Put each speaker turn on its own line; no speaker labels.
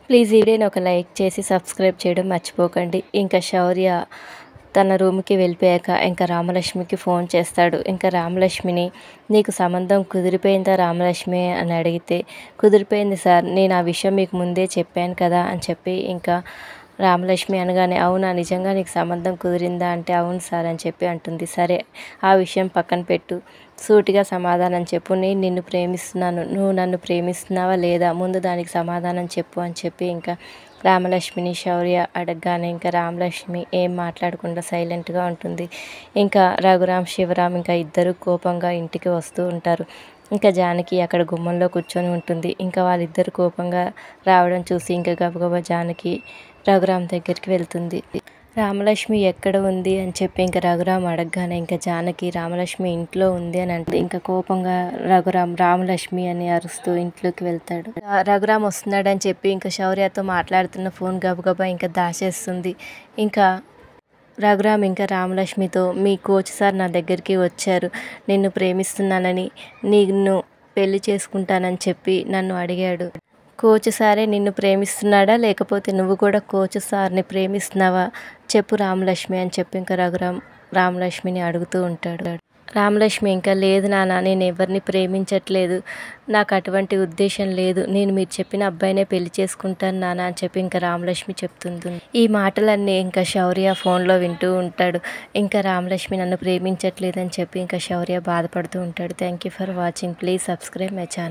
Please ఈ వీడియోని ఒక లైక్ చేసి సబ్స్క్రైబ్ చేయడం మర్చిపోకండి. ఇంకా శౌర్య తన రూమ్కి వెళ్ళిపోయాక ఇంకా రామలక్ష్మికి ఫోన్ చేస్తాడు. ఇంకా రామలక్ష్మిని, నీకు సంబంధం కుదిరిపోయిందా రామలక్ష్మి అని అడిగితే, కుదిరిపోయింది సార్, నేను ఆ విషయం మీకు ముందే చెప్పాను కదా అని చెప్పి ఇంకా రామలక్ష్మి అనగానే, అవునా నిజంగా నీకు సంబంధం కుదిరిందా అంటే, అవును సార్ అని చెప్పి అంటుంది. సరే ఆ విషయం పక్కన పెట్టు, సూటిగా సమాధానం చెప్పు, నేను నిన్ను ప్రేమిస్తున్నాను, నువ్వు నన్ను ప్రేమిస్తున్నావా లేదా, ముందు దానికి సమాధానం చెప్పు అని చెప్పి ఇంకా రామలక్ష్మిని శౌర్య అడగగానే ఇంకా రామలక్ష్మి ఏం మాట్లాడకుండా సైలెంట్గా ఉంటుంది. ఇంకా రఘురామ్ శివరామ్ ఇంకా ఇద్దరు కోపంగా ఇంటికి వస్తూ ఉంటారు. ఇంకా జానకి అక్కడ గుమ్మంలో కూర్చొని ఉంటుంది. ఇంకా వాళ్ళిద్దరు కోపంగా రావడం చూసి ఇంకా గబగబా జానకి రఘురామ్ దగ్గరికి వెళ్తుంది. రామలక్ష్మి ఎక్కడ ఉంది అని చెప్పి ఇంకా రఘురామ్ అడగగానే ఇంకా జానకి రామలక్ష్మి ఇంట్లో ఉంది అని అంటే ఇంకా కోపంగా రఘురామ్ రామలక్ష్మి అని అరుస్తూ ఇంట్లోకి వెళ్తాడు. రఘురామ్ వస్తున్నాడని చెప్పి ఇంకా శౌర్యతో మాట్లాడుతున్న ఫోన్ గబగబా ఇంకా దాచేస్తుంది. ఇంకా రఘురామ్ ఇంకా రామలక్ష్మితో, మీ కోచ్ సార్ నా దగ్గరికి వచ్చారు, నిన్ను ప్రేమిస్తున్నానని, నిన్ను పెళ్లి చేసుకుంటానని చెప్పి నన్ను అడిగాడు. కోచ్ సారే నిన్ను ప్రేమిస్తున్నాడా, లేకపోతే నువ్వు కూడా కోచ్ సార్ని ప్రేమిస్తున్నావా చెప్పు రామలక్ష్మి అని చెప్పి ఇంకా రఘురామ్ రామలక్ష్మిని అడుగుతూ ఉంటాడు. రామలక్ష్మి ఇంకా, లేదు నాన్న, నేను ఎవరిని ప్రేమించట్లేదు, నాకు అటువంటి ఉద్దేశం లేదు, నేను మీరు చెప్పిన అబ్బాయినే పెళ్లి చేసుకుంటాను నాన్న అని చెప్పి ఇంకా రామలక్ష్మి చెప్తుంది. ఈ మాటలన్నీ ఇంకా శౌర్య ఫోన్లో వింటూ ఉంటాడు. ఇంకా రామలక్ష్మి నన్ను ప్రేమించట్లేదని చెప్పి ఇంకా శౌర్య బాధపడుతూ ఉంటాడు. Thank you for watching. Please subscribe my channel.